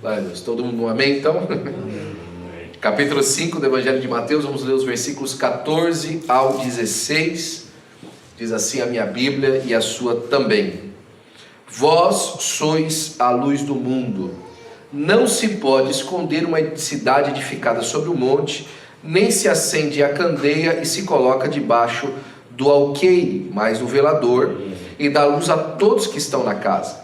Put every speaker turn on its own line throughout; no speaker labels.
Glória a Deus. Todo mundo um amém, então? Capítulo 5 do Evangelho de Mateus, vamos ler os versículos 14 ao 16. Diz assim a minha Bíblia e a sua também. Vós sois a luz do mundo. Não se pode esconder uma cidade edificada sobre o monte, nem se acende a candeia e se coloca debaixo do alqueire, mas do velador, e dá luz a todos que estão na casa.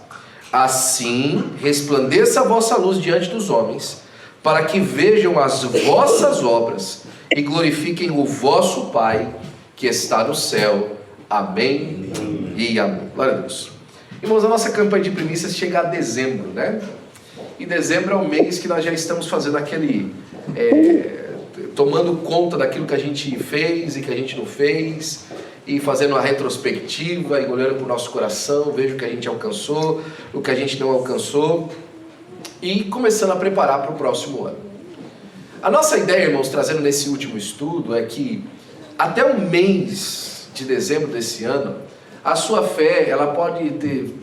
Assim resplandeça a vossa luz diante dos homens, para que vejam as vossas obras e glorifiquem o vosso Pai que está no céu. Amém e amém. Glória a Deus. Irmãos, a nossa campanha de primícias chega a dezembro, né? E dezembro é o mês que nós já estamos fazendo aquele... tomando conta daquilo que a gente fez e que a gente não fez, e fazendo uma retrospectiva, e olhando para o nosso coração, veja o que a gente alcançou, o que a gente não alcançou, e começando a preparar para o próximo ano. A nossa ideia, irmãos, trazendo nesse último estudo, é que até o mês de dezembro desse ano, a sua fé, ela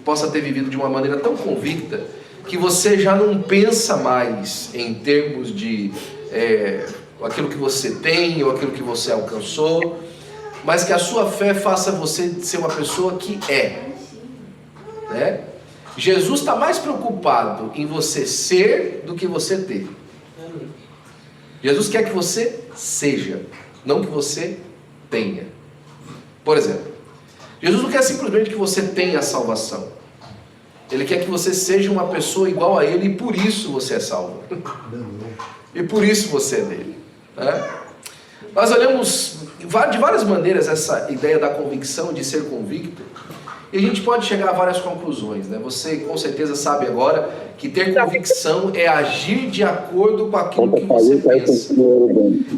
possa ter vivido de uma maneira tão convicta, que você já não pensa mais em termos de aquilo que você tem ou aquilo que você alcançou, mas que a sua fé faça você ser uma pessoa que né? Jesus está mais preocupado em você ser do que você ter. Jesus quer que você seja, não que você tenha. Por exemplo, Jesus não quer simplesmente que você tenha a salvação. Ele quer que você seja uma pessoa igual a Ele, e por isso você é salvo. E por isso você é dele, né? Nós olhamos de várias maneiras essa ideia da convicção, de ser convicto, e a gente pode chegar a várias conclusões, né? Você com certeza sabe agora que ter convicção é agir de acordo com aquilo que você pensa,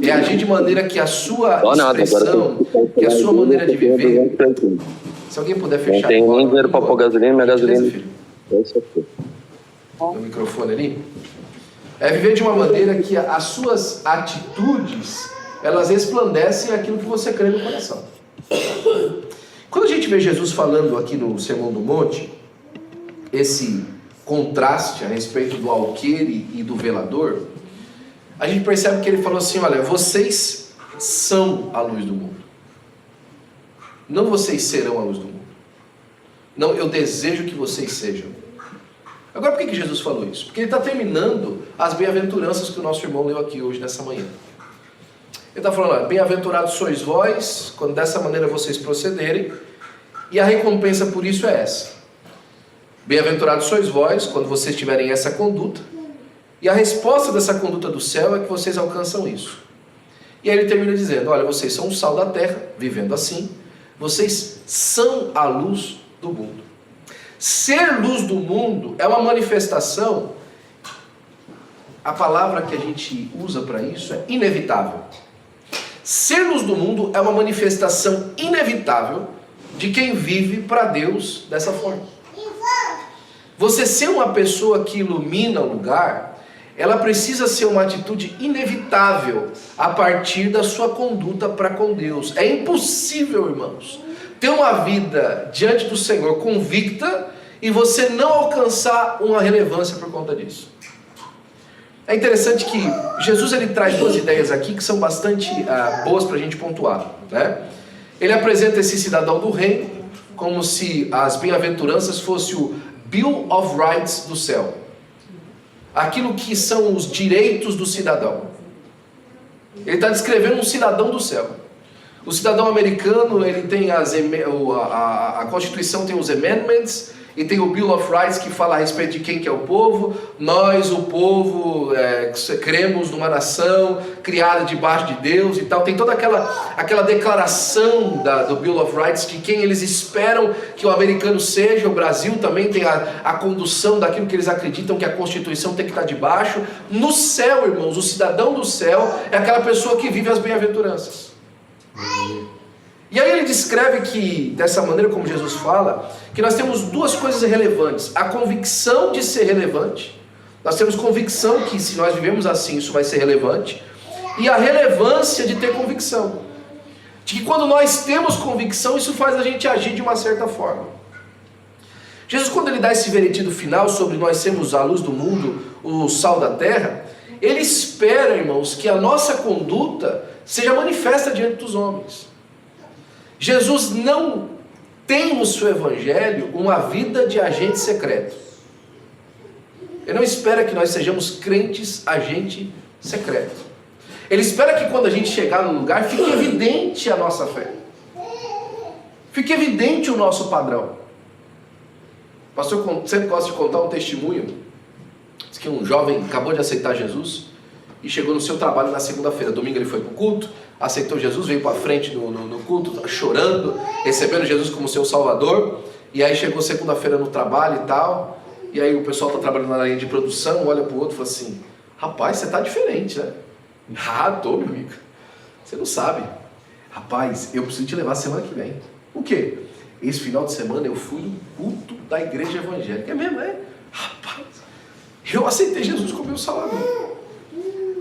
é agir de maneira que a sua expressão, que a sua maneira de viver. Se alguém puder fechar,
não tem nem dinheiro para pôr gasolina, minha gasolina
no microfone ali. É viver de uma maneira que as suas atitudes, elas resplandecem aquilo que você crê no coração. Quando a gente vê Jesus falando aqui no Sermão do Monte, esse contraste a respeito do alqueire e do velador, a gente percebe que ele falou assim: olha, vocês são a luz do mundo. Não vocês serão a luz do mundo. Não, eu desejo que vocês sejam. Agora, por que Jesus falou isso? Porque ele está terminando as bem-aventuranças que o nosso irmão leu aqui hoje, nessa manhã. Ele está falando: bem-aventurados sois vós, quando dessa maneira vocês procederem, e a recompensa por isso é essa. Bem-aventurados sois vós, quando vocês tiverem essa conduta, e a resposta dessa conduta do céu é que vocês alcançam isso. E aí ele termina dizendo: olha, vocês são o sal da terra, vivendo assim, vocês são a luz do mundo. Ser luz do mundo é uma manifestação, a palavra que a gente usa para isso é inevitável. Ser luz do mundo é uma manifestação inevitável de quem vive para Deus dessa forma. Você ser uma pessoa que ilumina o lugar, ela precisa ser uma atitude inevitável a partir da sua conduta para com Deus. É impossível, irmãos, ter uma vida diante do Senhor convicta e você não alcançar uma relevância por conta disso. É interessante que Jesus ele traz duas ideias aqui que são bastante boas para a gente pontuar, né? Ele apresenta esse cidadão do reino como se as bem-aventuranças fossem o Bill of Rights do céu, aquilo que são os direitos do cidadão. Ele está descrevendo um cidadão do céu. O cidadão americano, ele tem a Constituição tem os amendments, e tem o Bill of Rights que fala a respeito de quem que é o povo. Nós, o povo, cremos numa nação criada debaixo de Deus e tal. Tem toda aquela declaração do Bill of Rights de quem eles esperam que o americano seja. O Brasil também tem a condução daquilo que eles acreditam que a Constituição tem que estar debaixo. No céu, irmãos, o cidadão do céu é aquela pessoa que vive as bem-aventuranças. E aí ele descreve que, dessa maneira como Jesus fala, que nós temos duas coisas relevantes: a convicção de ser relevante, nós temos convicção que se nós vivemos assim isso vai ser relevante, e a relevância de ter convicção, de que quando nós temos convicção isso faz a gente agir de uma certa forma. Jesus, quando ele dá esse veredito final sobre nós sermos a luz do mundo, o sal da terra, ele espera, irmãos, que a nossa conduta seja manifesta diante dos homens. Jesus não tem no seu evangelho uma vida de agente secreto. Ele não espera que nós sejamos crentes agente secreto. Ele espera que quando a gente chegar no lugar, fique evidente a nossa fé. Fique evidente o nosso padrão. O pastor sempre gosta de contar um testemunho. Diz que um jovem acabou de aceitar Jesus e chegou no seu trabalho na segunda-feira. Domingo ele foi para o culto, aceitou Jesus, veio para frente no culto, chorando, recebendo Jesus como seu salvador. E aí chegou segunda-feira no trabalho e tal. E aí o pessoal está trabalhando na linha de produção, olha para o outro e fala assim: rapaz, você está diferente, né? Ah, tô, meu amigo. Você não sabe. Rapaz, eu preciso te levar semana que vem. O quê? Esse final de semana eu fui no culto da igreja evangélica. É mesmo, é? Rapaz, eu aceitei Jesus como meu salvador.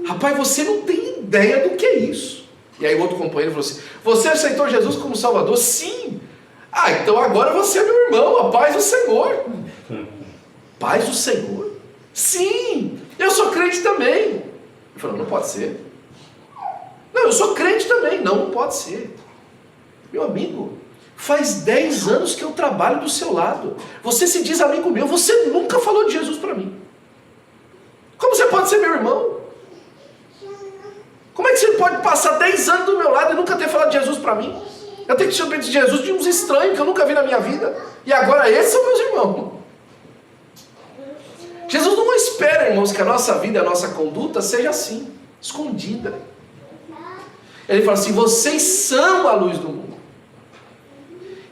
Rapaz, você não tem ideia do que é isso. E aí o outro companheiro falou assim: você aceitou Jesus como salvador? Sim. Ah, então agora você é meu irmão, a paz do Senhor. Paz do Senhor? Sim, eu sou crente também. Ele falou: não pode ser. Não, eu sou crente também. Não, não pode ser. Meu amigo, faz 10 anos que eu trabalho do seu lado. Você se diz amigo meu, você nunca falou de Jesus para mim. Como você pode ser meu irmão? Como é que você pode passar 10 anos do meu lado e nunca ter falado de Jesus para mim? Eu tenho que chamar de Jesus de uns estranhos que eu nunca vi na minha vida. E agora esses são meus irmãos. Jesus não espera, irmãos, que a nossa vida, a nossa conduta seja assim, escondida. Ele fala assim: vocês são a luz do mundo.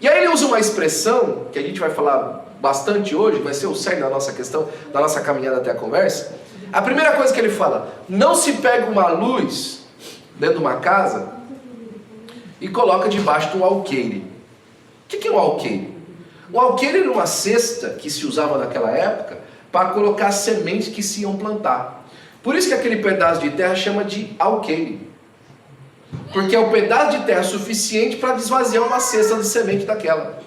E aí ele usa uma expressão que a gente vai falar bastante hoje, vai ser o cerne da nossa questão, da nossa caminhada até a conversa. A primeira coisa que ele fala: não se pega uma luz dentro de uma casa e coloca debaixo de um alqueire. O que é um alqueire? Um alqueire era uma cesta que se usava naquela época para colocar sementes que se iam plantar. Por isso que aquele pedaço de terra chama de alqueire. Porque é um pedaço de terra suficiente para desvaziar uma cesta de semente daquela.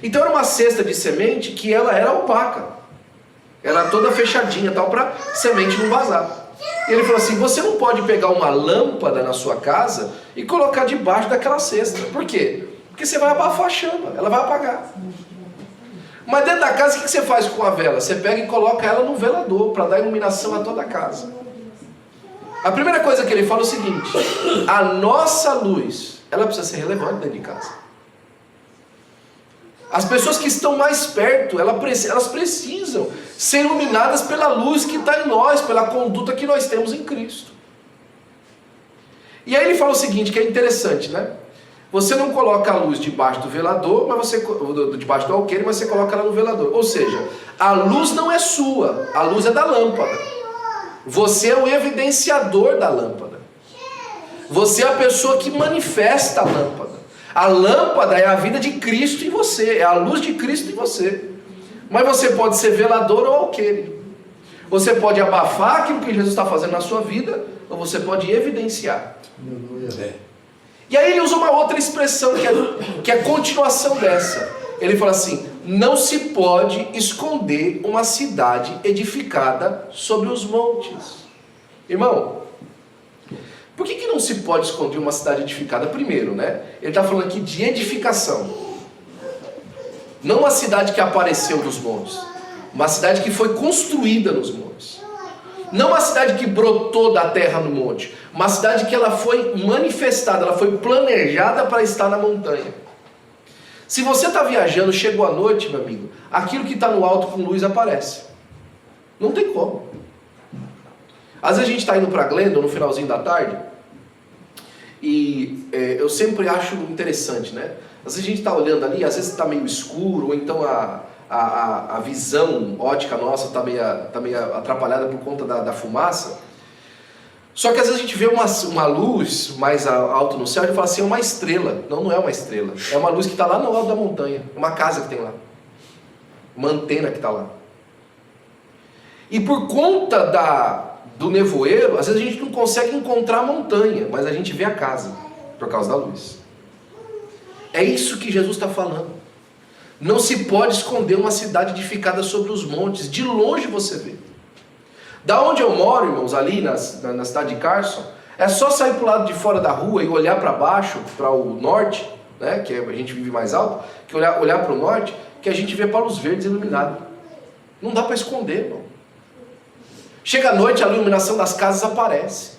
Então era uma cesta de semente que ela era opaca. Ela era toda fechadinha, tal, para semente não vazar. E ele falou assim: você não pode pegar uma lâmpada na sua casa e colocar debaixo daquela cesta. Por quê? Porque você vai abafar a chama, ela vai apagar. Mas dentro da casa, o que você faz com a vela? Você pega e coloca ela no velador, para dar iluminação a toda a casa. A primeira coisa que ele fala é o seguinte: a nossa luz, ela precisa ser relevante dentro de casa. As pessoas que estão mais perto, elas precisam ser iluminadas pela luz que está em nós, pela conduta que nós temos em Cristo. E aí ele fala o seguinte, que é interessante, né? Você não coloca a luz debaixo do velador, debaixo do alqueire, mas você coloca ela no velador. Ou seja, a luz não é sua, a luz é da lâmpada. Você é o evidenciador da lâmpada. Você é a pessoa que manifesta a lâmpada. A lâmpada é a vida de Cristo em você, é a luz de Cristo em você. Mas você pode ser velador ou alqueire. Você pode abafar aquilo que Jesus está fazendo na sua vida, ou você pode evidenciar. E aí ele usa uma outra expressão que é a continuação dessa. Ele fala assim: não se pode esconder uma cidade edificada sobre os montes. Irmão, por que não se pode esconder uma cidade edificada? Primeiro, né? Ele está falando aqui de edificação. Não uma cidade que apareceu nos montes. Uma cidade que foi construída nos montes. Não uma cidade que brotou da terra no monte. Uma cidade que ela foi manifestada, ela foi planejada para estar na montanha. Se você está viajando, chegou à noite, meu amigo, aquilo que está no alto com luz aparece. Não tem como. Às vezes a gente está indo para Glendon no finalzinho da tarde, e eu sempre acho interessante, né? Às vezes a gente está olhando ali, às vezes está meio escuro, ou então a visão ótica nossa está meio atrapalhada por conta da fumaça. Só que às vezes a gente vê uma luz mais alta no céu e fala assim: é uma estrela. Não, não é uma estrela. É uma luz que está lá no alto da montanha. Uma casa que tem lá. Uma antena que está lá. E por conta do nevoeiro, às vezes a gente não consegue encontrar a montanha, mas a gente vê a casa, por causa da luz. É isso que Jesus está falando. Não se pode esconder uma cidade edificada sobre os montes. De longe você vê. Da onde eu moro, irmãos, ali na cidade de Carson, é só sair para o lado de fora da rua e olhar para baixo, para o norte, né, que a gente vive mais alto, que olhar para o norte, que a gente vê Palos Verdes iluminado. Não dá para esconder, irmão. Chega à noite, a iluminação das casas aparece.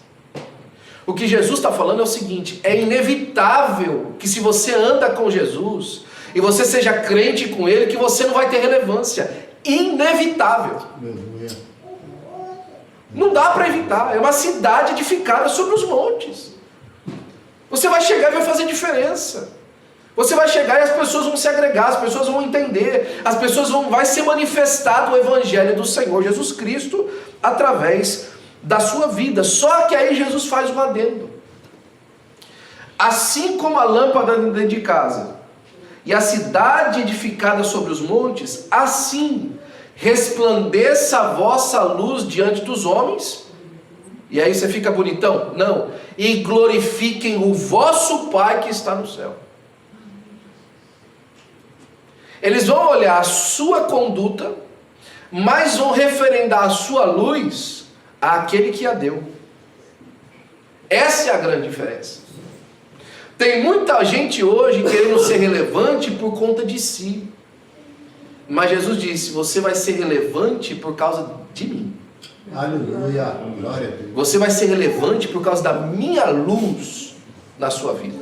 O que Jesus está falando é o seguinte: é inevitável que se você anda com Jesus e você seja crente com Ele, que você não vai ter relevância. Inevitável. Não dá para evitar. É uma cidade edificada sobre os montes. Você vai chegar e vai fazer diferença. Você vai chegar e as pessoas vão se agregar, as pessoas vão entender, as pessoas vai ser manifestado o Evangelho do Senhor Jesus Cristo através da sua vida. Só que aí Jesus faz um adendo. Assim como a lâmpada dentro de casa e a cidade edificada sobre os montes, assim resplandeça a vossa luz diante dos homens. E aí você fica bonitão? Não. E glorifiquem o vosso Pai que está no céu. Eles vão olhar a sua conduta, mas vão referendar a sua luz àquele que a deu. Essa é a grande diferença. Tem muita gente hoje querendo ser relevante por conta de si. Mas Jesus disse: você vai ser relevante por causa de mim.
Aleluia, glória a Deus.
Você vai ser relevante por causa da minha luz na sua vida.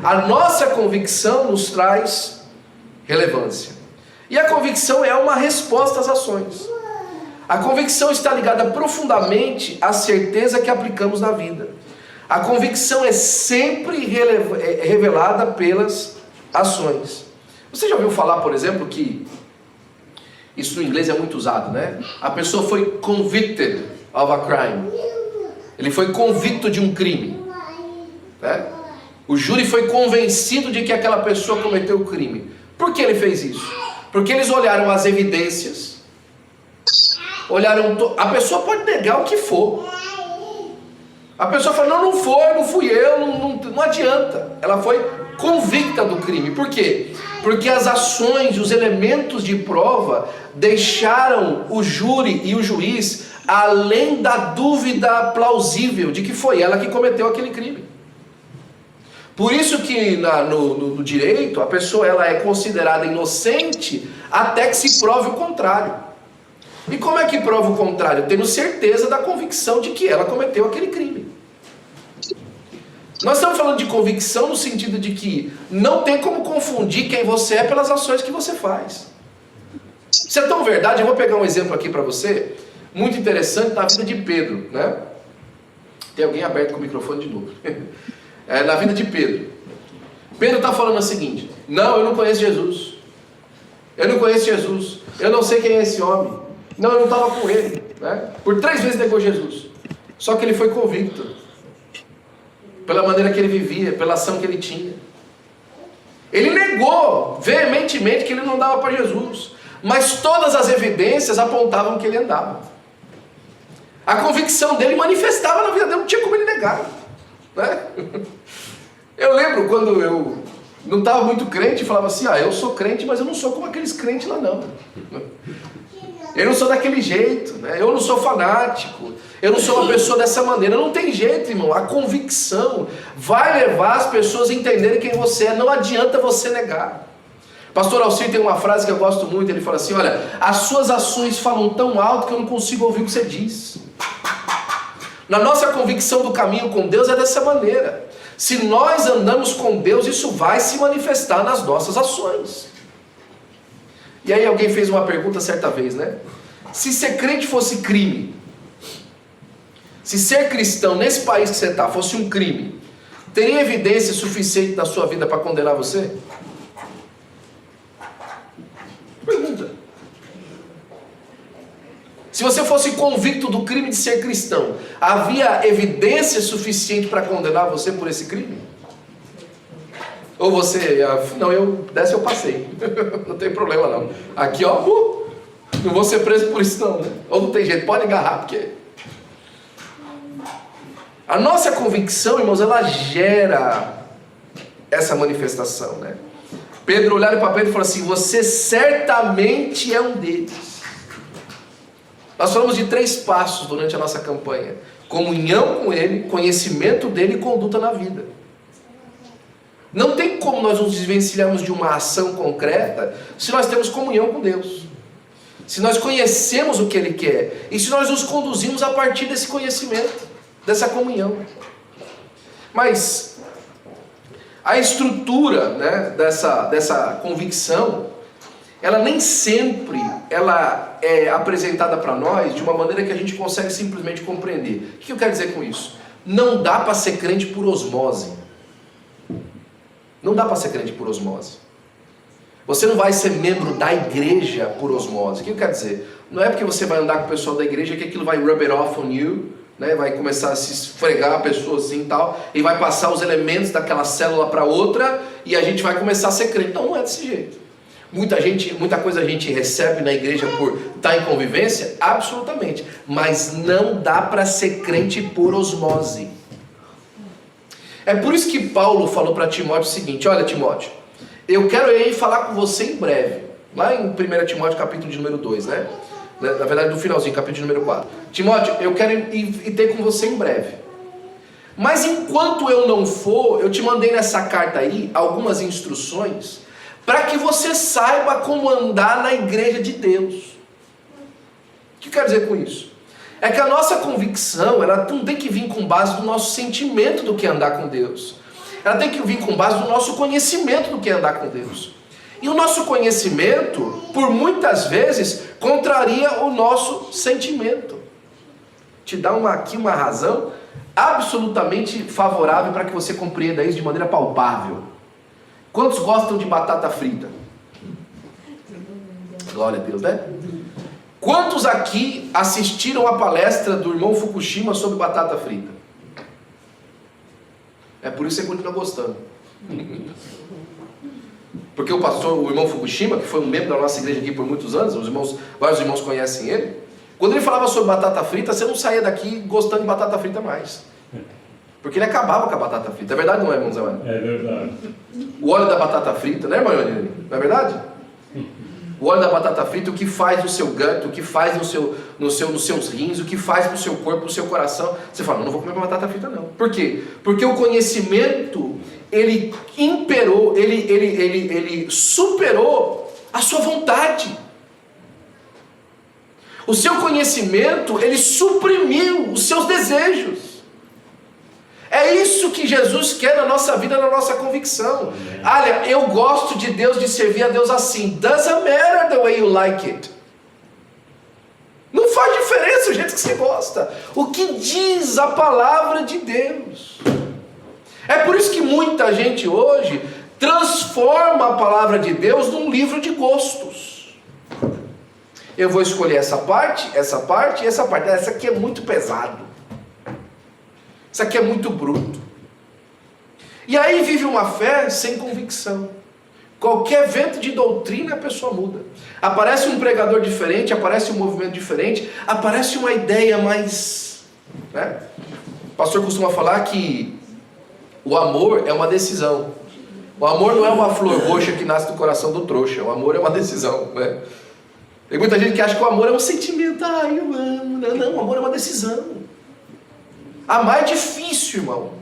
A nossa convicção nos traz relevância. E a convicção é uma resposta às ações. A convicção está ligada profundamente à certeza que aplicamos na vida. A convicção é sempre revelada pelas ações. Você já ouviu falar, por exemplo, que isso no inglês é muito usado, né? A pessoa foi convicted of a crime. Ele foi convicto de um crime, né? O júri foi convencido de que aquela pessoa cometeu o crime. Por que ele fez isso? Porque eles olharam as evidências, a pessoa pode negar o que for. A pessoa fala: não foi, não fui eu, não adianta. Ela foi convicta do crime. Por quê? Porque as ações, os elementos de prova deixaram o júri e o juiz além da dúvida plausível de que foi ela que cometeu aquele crime. Por isso que no direito a pessoa ela é considerada inocente até que se prove o contrário. E como é que prova o contrário? Tendo certeza da convicção de que ela cometeu aquele crime. Nós estamos falando de convicção no sentido de que não tem como confundir quem você é pelas ações que você faz. Isso é tão verdade. Eu vou pegar um exemplo aqui para você, muito interessante, na vida de Pedro, né? Tem alguém aberto com o microfone de novo. Na vida de Pedro. Pedro está falando o seguinte: não, eu não conheço Jesus. Eu não conheço Jesus. Eu não sei quem é esse homem. Não, eu não estava com ele, né? Por 3 vezes negou Jesus. Só que ele foi convicto pela maneira que ele vivia, pela ação que ele tinha. Ele negou veementemente que ele não dava para Jesus, mas todas as evidências apontavam que ele andava. A convicção dele manifestava na vida dele, não tinha como ele negar, né? Eu lembro quando eu não estava muito crente, falava assim: eu sou crente, mas eu não sou como aqueles crentes lá não. Eu não sou daquele jeito, né? Eu não sou fanático, eu não sou uma pessoa dessa maneira. Não tem jeito, irmão. A convicção vai levar as pessoas a entenderem quem você é. Não adianta você negar. Pastor Alcir tem uma frase que eu gosto muito. Ele fala assim: olha, as suas ações falam tão alto que eu não consigo ouvir o que você diz. Na nossa convicção do caminho com Deus é dessa maneira. Se nós andamos com Deus, isso vai se manifestar nas nossas ações. E aí alguém fez uma pergunta certa vez, né? Se ser crente fosse crime, se ser cristão nesse país que você está fosse um crime, teria evidência suficiente na sua vida para condenar você? Pergunta. Se você fosse convicto do crime de ser cristão, havia evidência suficiente para condenar você por esse crime? Ou você, não, dessa eu passei, não tem problema não. Aqui ó, não vou ser preso por isso não, né? Ou não tem jeito, pode agarrar, porque... A nossa convicção, irmãos, ela gera essa manifestação, né? Pedro olharam para Pedro e falaram assim: você certamente é um deles. Nós falamos de 3 passos durante a nossa campanha: comunhão com Ele, conhecimento dEle e conduta na vida. Não tem como nós nos desvencilharmos de uma ação concreta se nós temos comunhão com Deus, se nós conhecemos o que Ele quer e se nós nos conduzimos a partir desse conhecimento, dessa comunhão. Mas a estrutura, né, dessa convicção, ela nem sempre ela é apresentada para nós de uma maneira que a gente consegue simplesmente compreender. O que eu quero dizer com isso? Não dá para ser crente por osmose. Não dá para ser crente por osmose. Você não vai ser membro da igreja por osmose. O que eu quero dizer? Não é porque você vai andar com o pessoal da igreja que aquilo vai rub it off on you, né? Vai começar a se esfregar a pessoa assim e tal, e vai passar os elementos daquela célula para outra, e a gente vai começar a ser crente. Não é desse jeito. Muita coisa a gente recebe na igreja por estar em convivência, absolutamente. Mas não dá para ser crente por osmose. É por isso que Paulo falou para Timóteo o seguinte: olha, Timóteo, eu quero ir falar com você em breve. Lá em 1 Timóteo capítulo de número 2, né? Na verdade no finalzinho, capítulo de número 4. Timóteo, eu quero ir ter com você em breve. Mas enquanto eu não for, eu te mandei nessa carta aí algumas instruções para que você saiba como andar na igreja de Deus. O que eu quero dizer com isso? É que a nossa convicção, ela não tem que vir com base no nosso sentimento do que é andar com Deus. Ela tem que vir com base no nosso conhecimento do que é andar com Deus. E o nosso conhecimento, por muitas vezes, contraria o nosso sentimento. Te dá aqui uma razão absolutamente favorável para que você compreenda isso de maneira palpável. Quantos gostam de batata frita? Glória a Deus, né? Quantos aqui assistiram a palestra do irmão Fukushima sobre batata frita? É por isso que você continua gostando. Porque o irmão Fukushima, que foi um membro da nossa igreja aqui por muitos anos, vários irmãos conhecem ele, quando ele falava sobre batata frita, você não saía daqui gostando de batata frita mais. Porque ele acabava com a batata frita. É verdade ou não é, irmão Zé Mano?
É verdade.
O óleo da batata frita, né, irmão Ione? Não é verdade? O óleo da batata frita, o que faz no seu gut, o que faz nos seus rins, o que faz no seu corpo, no seu coração. Você fala: não vou comer batata frita não. Por quê? Porque o conhecimento, ele imperou, ele superou a sua vontade. O seu conhecimento, ele suprimiu os seus desejos. É isso que Jesus quer na nossa vida, na nossa convicção. Olha, eu gosto de Deus, de servir a Deus assim. Doesn't matter the way you like it. Não faz diferença o jeito que você gosta. O que diz a palavra de Deus. É por isso que muita gente hoje transforma a palavra de Deus num livro de gostos. Eu vou escolher essa parte e essa parte. Essa aqui é muito pesado. Isso aqui é muito bruto. E aí vive uma fé sem convicção. Qualquer vento de doutrina a pessoa muda. Aparece um pregador diferente, aparece um movimento diferente, aparece uma ideia mais... né? O pastor costuma falar que o amor é uma decisão. O amor não é uma flor roxa que nasce do coração do trouxa. O amor é uma decisão, né? Tem muita gente que acha que o amor é um sentimento. Eu amo. Não, o amor é uma decisão. Amar é difícil, irmão,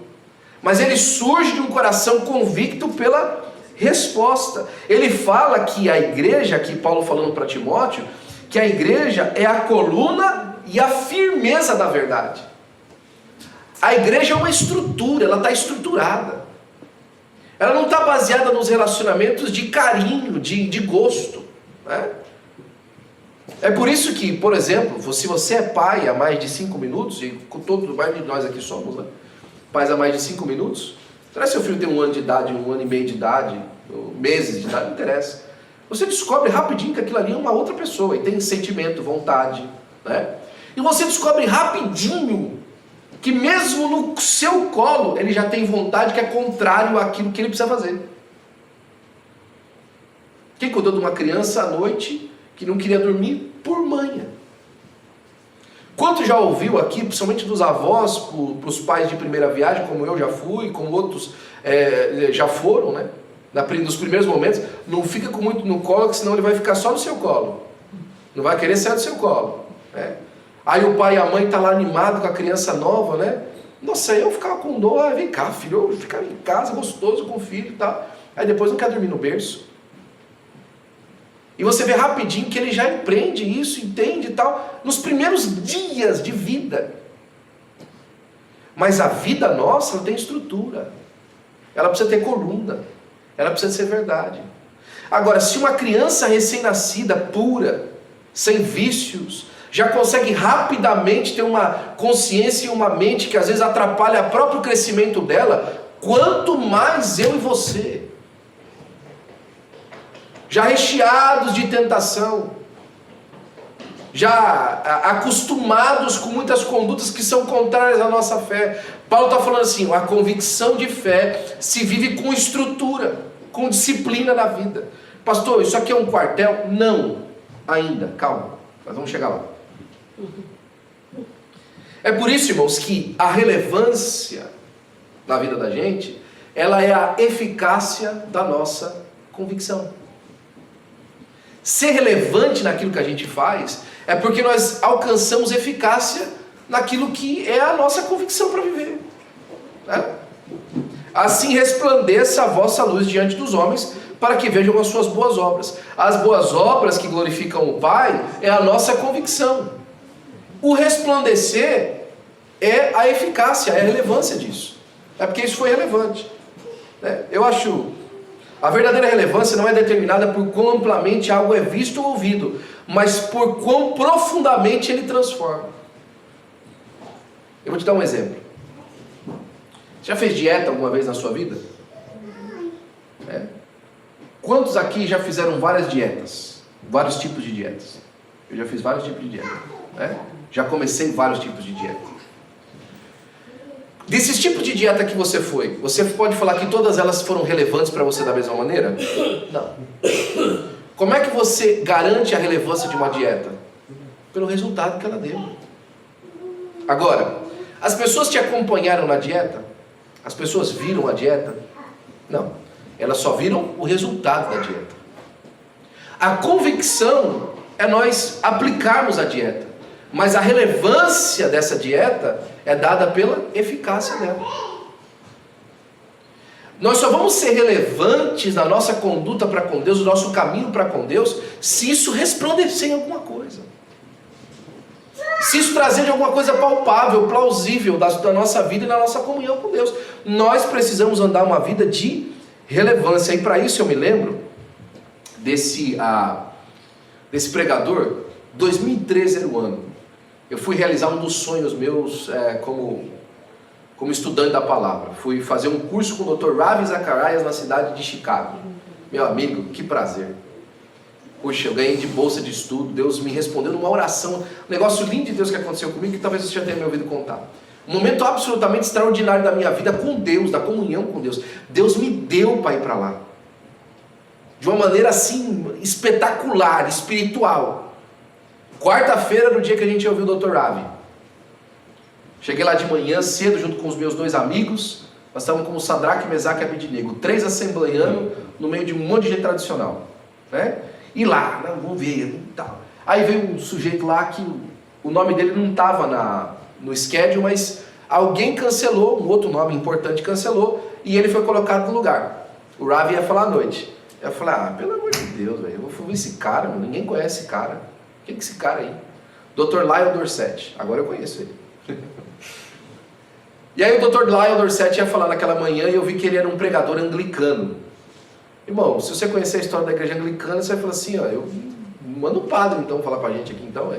mas ele surge de um coração convicto pela resposta. Ele fala que a igreja, aqui Paulo falando para Timóteo, que a igreja é a coluna e a firmeza da verdade. A igreja é uma estrutura, ela está estruturada. Ela não está baseada nos relacionamentos de carinho, de gosto, né? É por isso que, por exemplo, se você é pai há mais de 5 minutos, e mais de nós aqui somos, né? Pais há mais de 5 minutos, será que seu filho tem 1 ano de idade, 1 ano e meio de idade, meses de idade, não interessa. Você descobre rapidinho que aquilo ali é uma outra pessoa, e tem sentimento, vontade, né? E você descobre rapidinho que mesmo no seu colo, ele já tem vontade que é contrário àquilo que ele precisa fazer. Quem cuidou de uma criança à noite que não queria dormir por manha? Quanto já ouviu aqui, principalmente dos avós, para os pais de primeira viagem, como eu já fui, como outros já foram, né? Nos primeiros momentos, não fica com muito no colo, senão ele vai ficar só no seu colo. Não vai querer sair do seu colo. Né? Aí o pai e a mãe estão lá animados com a criança nova, né? Nossa, eu ficava com dor, vem cá filho, eu ficava em casa gostoso com o filho e tal. Aí depois não quer dormir no berço. E você vê rapidinho que ele já empreende isso, entende e tal, nos primeiros dias de vida. Mas a vida nossa, ela tem estrutura. Ela precisa ter coluna. Ela precisa ser verdade. Agora, se uma criança recém-nascida, pura, sem vícios, já consegue rapidamente ter uma consciência e uma mente que às vezes atrapalha o próprio crescimento dela, quanto mais eu e você. Já recheados de tentação, já acostumados com muitas condutas que são contrárias à nossa fé. Paulo está falando assim, a convicção de fé se vive com estrutura, com disciplina na vida. Pastor, isso aqui é um quartel? Não, ainda, calma, nós vamos chegar lá. É por isso, irmãos, que a relevância na vida da gente, ela é a eficácia da nossa convicção. Ser relevante naquilo que a gente faz é porque nós alcançamos eficácia naquilo que é a nossa convicção para viver. Né? Assim resplandeça a vossa luz diante dos homens, para que vejam as suas boas obras. As boas obras que glorificam o Pai é a nossa convicção. O resplandecer é a eficácia, é a relevância disso. É porque isso foi relevante. Né? Eu acho... A verdadeira relevância não é determinada por quão amplamente algo é visto ou ouvido, mas por quão profundamente ele transforma. Eu vou te dar um exemplo. Você já fez dieta alguma vez na sua vida? É. Quantos aqui já fizeram várias dietas? Vários tipos de dietas? Eu já fiz vários tipos de dieta. Né? Já comecei vários tipos de dieta. Desses tipos de dieta que você foi, você pode falar que todas elas foram relevantes para você da mesma maneira? Não. Como é que você garante a relevância de uma dieta? Pelo resultado que ela deu. Agora, as pessoas te acompanharam na dieta? As pessoas viram a dieta? Não. Elas só viram o resultado da dieta. A convicção é nós aplicarmos a dieta. Mas a relevância dessa dieta é dada pela eficácia dela. Nós só vamos ser relevantes na nossa conduta para com Deus, no nosso caminho para com Deus, se isso resplandecer em alguma coisa. Se isso trazer de alguma coisa palpável, plausível da nossa vida e na nossa comunhão com Deus. Nós precisamos andar uma vida de relevância. E para isso eu me lembro desse pregador. 2013 era o ano. Eu fui realizar um dos sonhos meus como estudante da palavra. Fui fazer um curso com o Dr. Ravi Zacharias na cidade de Chicago. Meu amigo, que prazer. Puxa, eu ganhei de bolsa de estudo. Deus me respondeu numa oração. Um negócio lindo de Deus que aconteceu comigo, que talvez você já tenha me ouvido contar. Um momento absolutamente extraordinário da minha vida com Deus, da comunhão com Deus. Deus me deu para ir para lá. De uma maneira assim, espetacular, espiritual. Quarta-feira, no dia que a gente ouviu o Dr. Ravi. Cheguei lá de manhã cedo, junto com os meus 2 amigos. Nós estávamos como Sadraque, Mesaque e Abednego. 3 assembleianos no meio de um monte de gente tradicional. Né? E lá, vamos ver. Tal. Aí veio um sujeito lá que o nome dele não estava no schedule, mas alguém cancelou, um outro nome importante cancelou, e ele foi colocado no lugar. O Ravi ia falar à noite. Eu falei, pelo amor de Deus, velho, eu vou falar esse cara, ninguém conhece esse cara. Quem é esse cara aí? Dr. Lyle Dorset. Agora eu conheço ele. E aí o Dr. Lyle Dorset ia falar naquela manhã e eu vi que ele era um pregador anglicano. Irmão, se você conhecer a história da igreja anglicana, você vai falar assim, eu mando um padre então falar pra gente aqui então.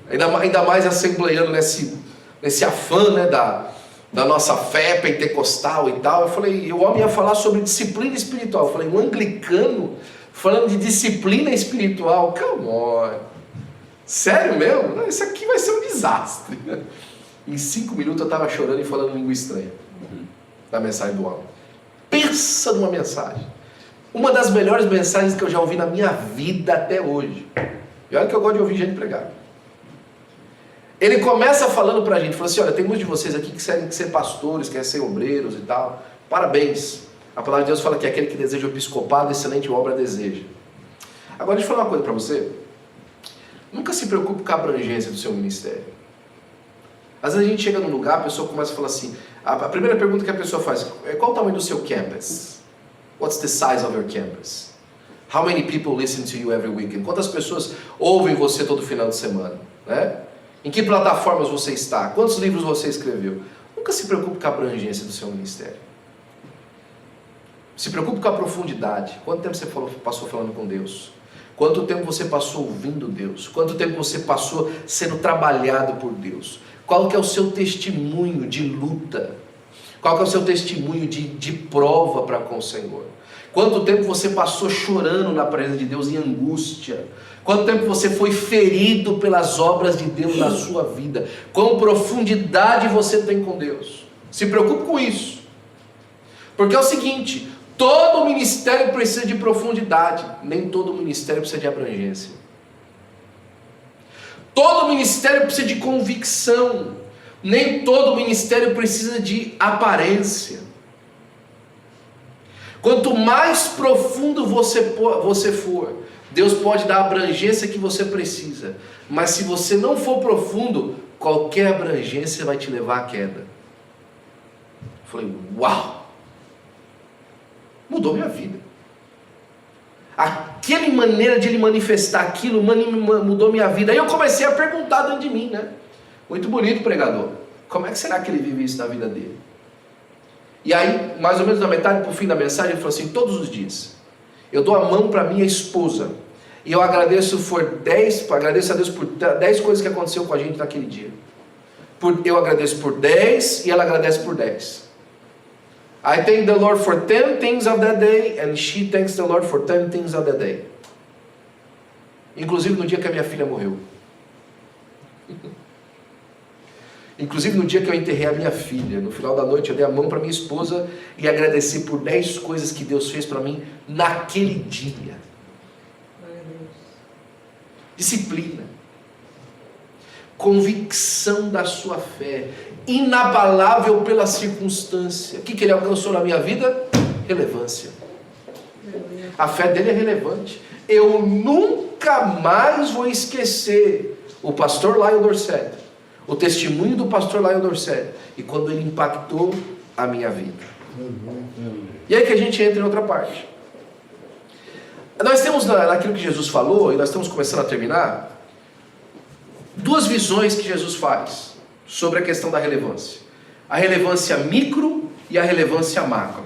Ainda mais assembleiano nesse afã, né, da nossa fé pentecostal e tal. Eu falei, o homem ia falar sobre disciplina espiritual. Eu falei, um anglicano falando de disciplina espiritual, come on. Sério mesmo? Não, isso aqui vai ser um desastre. Em 5 minutos eu estava chorando e falando língua estranha. Da mensagem do homem. Pensa numa mensagem. Uma das melhores mensagens que eu já ouvi na minha vida até hoje. E olha que eu gosto de ouvir gente pregar. Ele começa falando pra gente, falou assim, olha, tem muitos de vocês aqui que querem ser pastores, querem ser obreiros e tal. Parabéns. A palavra de Deus fala que aquele que deseja o episcopado, excelente obra deseja. Agora deixa eu falar uma coisa para você. Nunca se preocupe com a abrangência do seu ministério. Às vezes a gente chega num lugar, a pessoa começa a falar assim, a primeira pergunta que a pessoa faz é: qual o tamanho do seu campus? What's the size of your campus? How many people listen to you every weekend? Quantas pessoas ouvem você todo final de semana? Né? Em que plataformas você está? Quantos livros você escreveu? Nunca se preocupe com a abrangência do seu ministério. Se preocupe com a profundidade. Quanto tempo você passou falando com Deus? Quanto tempo você passou ouvindo Deus? Quanto tempo você passou sendo trabalhado por Deus? Qual que é o seu testemunho de luta? Qual que é o seu testemunho de prova para com o Senhor? Quanto tempo você passou chorando na presença de Deus em angústia? Quanto tempo você foi ferido pelas obras de Deus na sua vida? Quão profundidade você tem com Deus? Se preocupe com isso. Porque é o seguinte, todo ministério precisa de profundidade, nem todo ministério precisa de abrangência. Todo ministério precisa de convicção, nem todo ministério precisa de aparência. Quanto mais profundo você for, Deus pode dar a abrangência que você precisa. Mas se você não for profundo, qualquer abrangência vai te levar à queda. Eu falei, uau! Mudou minha vida. Aquela maneira de ele manifestar aquilo mudou minha vida. Aí eu comecei a perguntar dentro de mim, né? Muito bonito, pregador. Como é que será que ele vive isso na vida dele? E aí, mais ou menos na metade para o fim da mensagem, ele falou assim: todos os dias eu dou a mão para minha esposa e eu agradeço a Deus por 10 coisas que aconteceu com a gente naquele dia. Eu agradeço por 10 e ela agradece por 10. I thank the Lord for 10 things of that day and she thanks the Lord for 10 things of that day. Inclusive no dia que a minha filha morreu. Inclusive no dia que eu enterrei a minha filha, no final da noite eu dei a mão para minha esposa e agradeci por 10 coisas que Deus fez para mim naquele dia. Disciplina, convicção da sua fé, inabalável pela circunstância. O que ele alcançou na minha vida? Relevância. A fé dele é relevante. Eu nunca mais vou esquecer o pastor Lyle Dorset, o testemunho do pastor Lyle Dorset, e quando ele impactou a minha vida. E aí que a gente entra em outra parte. Nós temos naquilo que Jesus falou, e nós estamos começando a terminar, duas visões que Jesus faz sobre a questão da relevância. A relevância micro e a relevância macro.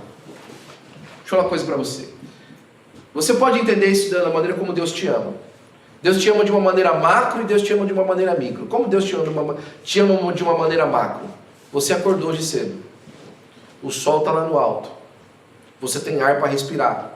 Deixa eu falar uma coisa para você. Você pode entender isso da maneira como Deus te ama. Deus te ama de uma maneira macro e Deus te ama de uma maneira micro. Como Deus te ama de uma maneira macro? Você acordou hoje cedo. O sol está lá no alto. Você tem ar para respirar.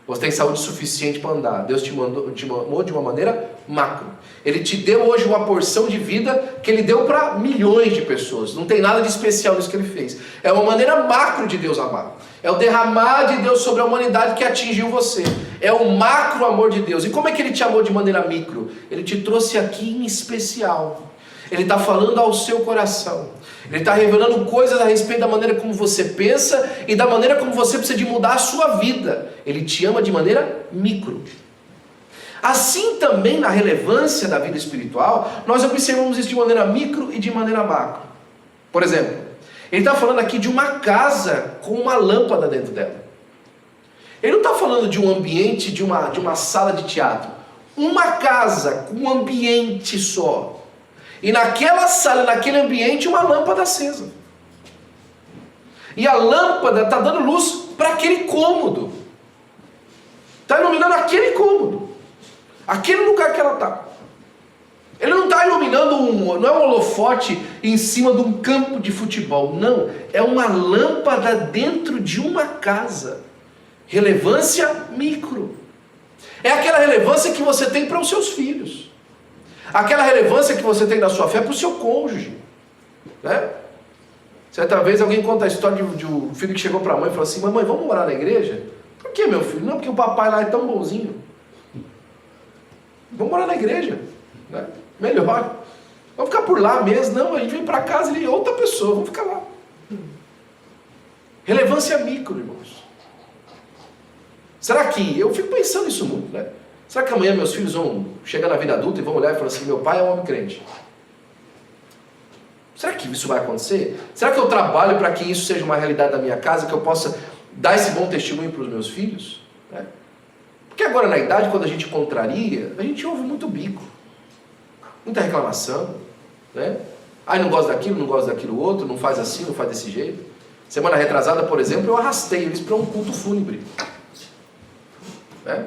Você tem saúde suficiente para andar. Deus te amou de uma maneira macro. Ele te deu hoje uma porção de vida que Ele deu para milhões de pessoas. Não tem nada de especial nisso que Ele fez. É uma maneira macro de Deus amar. É o derramar de Deus sobre a humanidade que atingiu você. É o macro amor de Deus. E como é que Ele te amou de maneira micro? Ele te trouxe aqui em especial. Ele está falando ao seu coração. Ele está revelando coisas a respeito da maneira como você pensa e da maneira como você precisa de mudar a sua vida. Ele te ama de maneira micro. Assim também na relevância da vida espiritual, nós observamos isso de maneira micro e de maneira macro. Por exemplo, ele está falando aqui de uma casa com uma lâmpada dentro dela. Ele não está falando de um ambiente, de uma sala de teatro. Uma casa com um ambiente só. E naquela sala, naquele ambiente, uma lâmpada acesa. E a lâmpada está dando luz para aquele cômodo. Está iluminando aquele cômodo. Aquele lugar que ela está. Ele não está iluminando, não é um holofote em cima de um campo de futebol. Não, é uma lâmpada dentro de uma casa. Relevância micro. É aquela relevância que você tem para os seus filhos. Aquela relevância que você tem na sua fé para o seu cônjuge. Né? Certa vez alguém conta a história de um filho que chegou para a mãe e falou assim: mamãe, vamos morar na igreja? Por que, meu filho? Não, porque o papai lá é tão bonzinho. Vamos morar na igreja. Né? Melhor. Vamos ficar por lá mesmo. Não, a gente vem para casa e ele é outra pessoa. Vamos ficar lá. Relevância micro, irmãos. Será que, eu fico pensando nisso muito, né? Será que amanhã meus filhos vão chegar na vida adulta e vão olhar e falar assim, meu pai é um homem crente? Será que isso vai acontecer? Será que eu trabalho para que isso seja uma realidade da minha casa, que eu possa dar esse bom testemunho para os meus filhos? Né? Porque agora na idade, quando a gente contraria, a gente ouve muito bico, muita reclamação, né? Ah, não gosta daquilo, não gosta daquilo outro, não faz assim, não faz desse jeito. Semana retrasada, por exemplo, eu arrastei eles para um culto fúnebre.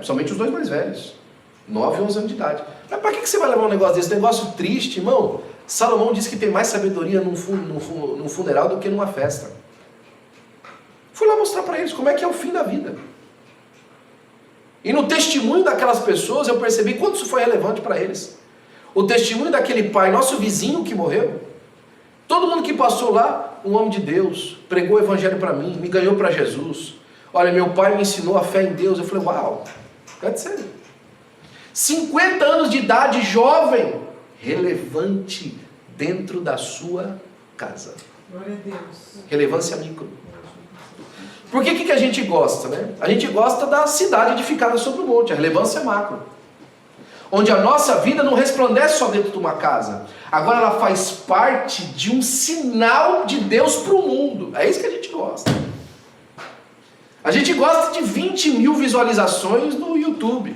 Somente os dois mais velhos, 9 e 11 anos de idade. Mas para que você vai levar um negócio desse? Negócio triste, irmão. Salomão disse que tem mais sabedoria num funeral do que numa festa. Fui lá mostrar para eles como é que é o fim da vida. E no testemunho daquelas pessoas eu percebi quanto isso foi relevante para eles. O testemunho daquele pai, nosso vizinho que morreu. Todo mundo que passou lá, um homem de Deus, pregou o evangelho para mim, me ganhou para Jesus. Olha, meu pai me ensinou a fé em Deus. Eu falei, uau, é de sério. 50 anos de idade, jovem, relevante dentro da sua casa.
Glória a Deus.
Relevância micro. Por que a gente gosta, né? A gente gosta da cidade edificada sobre o monte, a relevância macro. Onde a nossa vida não resplandece só dentro de uma casa. Agora ela faz parte de um sinal de Deus para o mundo. É isso que a gente gosta. A gente gosta de 20 mil visualizações no YouTube.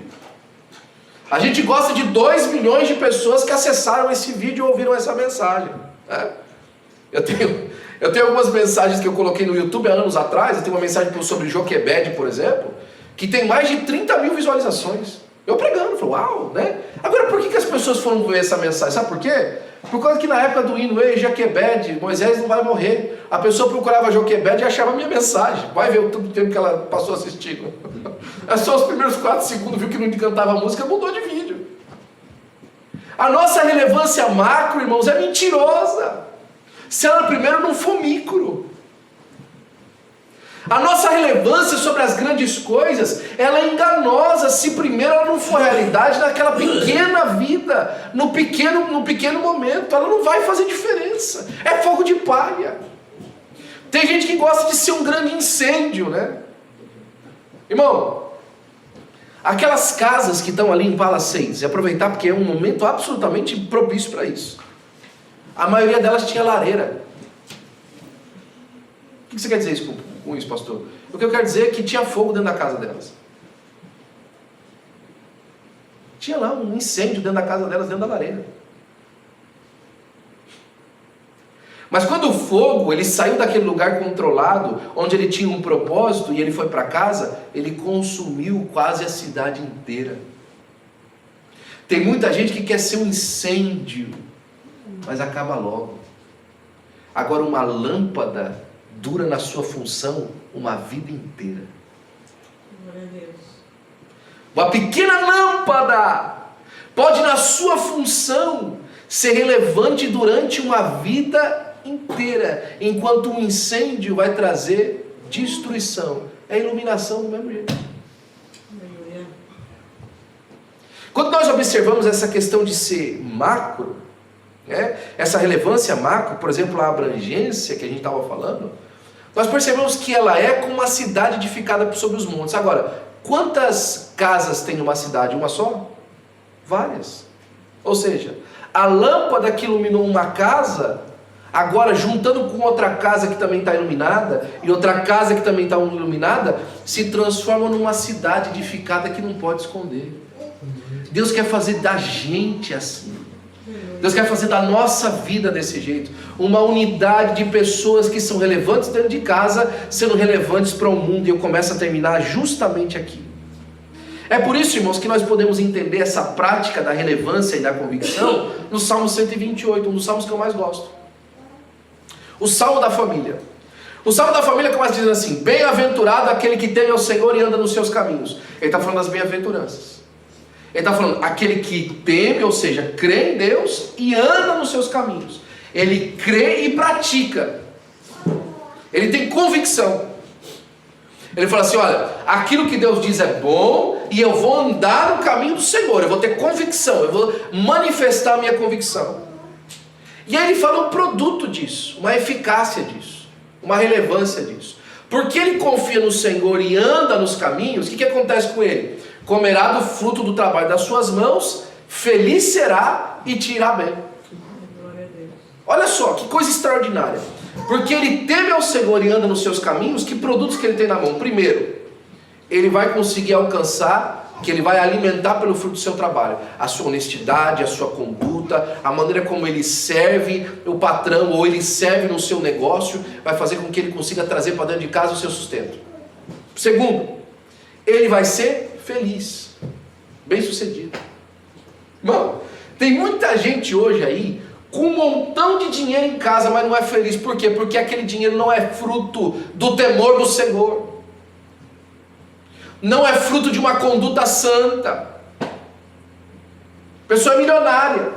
A gente gosta de 2 milhões de pessoas que acessaram esse vídeo e ouviram essa mensagem. Né? Eu tenho algumas mensagens que eu coloquei no YouTube há anos atrás. Eu tenho uma mensagem sobre Joquebed, por exemplo, que tem mais de 30 mil visualizações. Eu pregando, falei, uau, né? Agora, por que as pessoas foram ver essa mensagem? Sabe por quê? Por causa que na época do hino, ei, Joquebed, Moisés não vai morrer. A pessoa procurava Joquebed e achava a minha mensagem. Vai ver o tempo que ela passou assistindo. É só os primeiros 4 segundos, viu que não cantava a música, mudou de vídeo. A nossa relevância macro, irmãos, é mentirosa. Se ela primeiro não for micro. A nossa relevância sobre as grandes coisas, ela é enganosa se primeiro ela não for realidade naquela pequena vida, no pequeno momento. Ela não vai fazer diferença. É fogo de palha. Tem gente que gosta de ser um grande incêndio, né? Irmão, aquelas casas que estão ali em Palisades, e aproveitar porque é um momento absolutamente propício para isso. A maioria delas tinha lareira. O que você quer dizer isso com isso, pastor? O que eu quero dizer é que tinha fogo dentro da casa delas. Tinha lá um incêndio dentro da casa delas, dentro da lareira. Mas quando o fogo, ele saiu daquele lugar controlado, onde ele tinha um propósito, e ele foi para casa, ele consumiu quase a cidade inteira. Tem muita gente que quer ser um incêndio, mas acaba logo. Agora uma lâmpada dura na sua função uma vida inteira.
Glória a Deus.
Uma pequena lâmpada pode na sua função ser relevante durante uma vida inteira, enquanto um incêndio vai trazer destruição. É iluminação do mesmo jeito. Quando nós observamos essa questão de ser macro, né, essa relevância macro, por exemplo, a abrangência que a gente estava falando, nós percebemos que ela é como uma cidade edificada sobre os montes. Agora, quantas casas tem numa cidade? Uma só? Várias. Ou seja, a lâmpada que iluminou uma casa, agora juntando com outra casa que também está iluminada, e outra casa que também está iluminada, se transforma numa cidade edificada que não pode esconder. Deus quer fazer da gente assim. Deus quer fazer da nossa vida desse jeito. Uma unidade de pessoas que são relevantes dentro de casa, sendo relevantes para o mundo. E eu começo a terminar justamente aqui. É por isso, irmãos, que nós podemos entender essa prática da relevância e da convicção no Salmo 128, um dos salmos que eu mais gosto. O Salmo da Família. O Salmo da Família começa dizendo assim: bem-aventurado aquele que teme ao Senhor e anda nos seus caminhos. Ele está falando das bem-aventuranças. Ele está falando, aquele que teme, ou seja, crê em Deus e anda nos seus caminhos. Ele crê e pratica. Ele tem convicção. Ele fala assim, olha, aquilo que Deus diz é bom e eu vou andar no caminho do Senhor. Eu vou ter convicção, eu vou manifestar a minha convicção. E aí ele fala um produto disso, uma eficácia disso, uma relevância disso. Porque ele confia no Senhor e anda nos caminhos, o que acontece com ele? Comerá do fruto do trabalho das suas mãos, feliz será e te irá bem.
Glória a Deus.
Olha só, que coisa extraordinária. Porque ele teme ao Senhor e anda nos seus caminhos, que produtos que ele tem na mão? Primeiro, ele vai conseguir alcançar, que ele vai alimentar pelo fruto do seu trabalho, a sua honestidade, a sua conduta, a maneira como ele serve o patrão, ou ele serve no seu negócio, vai fazer com que ele consiga trazer para dentro de casa o seu sustento. Segundo, ele vai ser feliz, bem sucedido. Irmão, tem muita gente hoje aí com um montão de dinheiro em casa, mas não é feliz. Por quê? Porque aquele dinheiro não é fruto do temor do Senhor, não é fruto de uma conduta santa. A pessoa é milionária.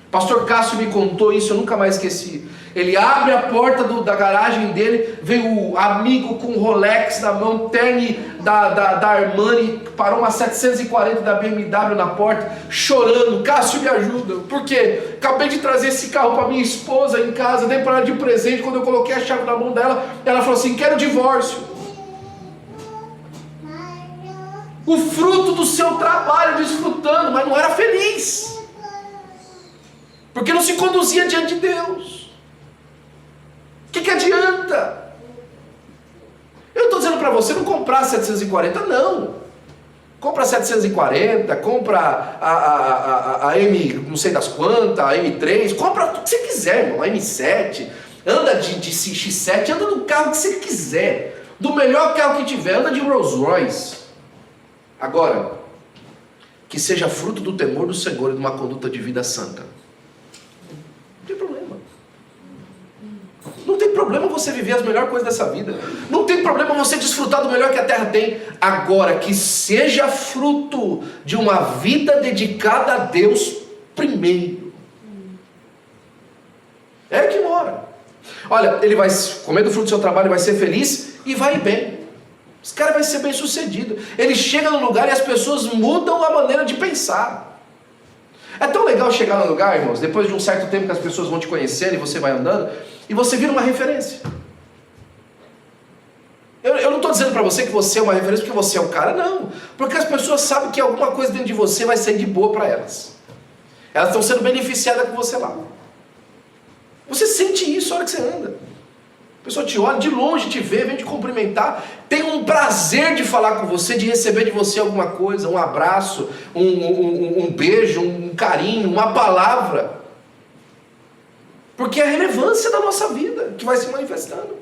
Pastor Cássio me contou isso, eu nunca mais esqueci. Ele abre a porta da garagem dele, vem o amigo com Rolex na mão, terno da Armani, parou uma 740 da BMW na porta, chorando. Cássio, me ajuda. Por quê? Acabei de trazer esse carro para minha esposa em casa, dei para ela de presente. Quando eu coloquei a chave na mão dela, ela falou assim: quero divórcio. O fruto do seu trabalho, desfrutando, mas não era feliz, porque não se conduzia diante de Deus. O que adianta? Eu estou dizendo para você não comprar 740, não. Compra 740, compra a M não sei das quantas, a M3, compra o que você quiser, irmão, a M7, anda de X7, anda do carro que você quiser, do melhor carro que tiver, anda de Rolls Royce. Agora, que seja fruto do temor do Senhor e de uma conduta de vida santa. Não tem problema. Não tem problema você viver as melhores coisas dessa vida. Não tem problema você desfrutar do melhor que a terra tem. Agora, que seja fruto de uma vida dedicada a Deus primeiro. É que mora. Olha, ele vai comer do fruto do seu trabalho, vai ser feliz e vai bem. Esse cara vai ser bem sucedido. Ele chega no lugar e as pessoas mudam a maneira de pensar. É tão legal chegar no lugar, irmãos, depois de um certo tempo que as pessoas vão te conhecendo e você vai andando, e você vira uma referência. Eu não estou dizendo para você que você é uma referência porque você é o cara, não. Porque as pessoas sabem que alguma coisa dentro de você vai sair de boa para elas. Elas estão sendo beneficiadas com você lá. Você sente isso na hora que você anda. A pessoa te olha, de longe te vê, vem te cumprimentar, tem um prazer de falar com você, de receber de você alguma coisa, um abraço, um beijo, um carinho, uma palavra. Porque é a relevância da nossa vida que vai se manifestando.